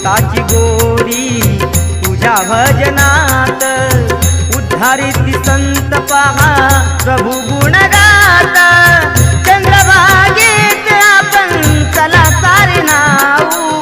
अमृताची गोडी तुझ्या भजनात उद्धारित संत पहा प्रभु गुण गात चंद्रभागेत आपण चला सारे नाऊ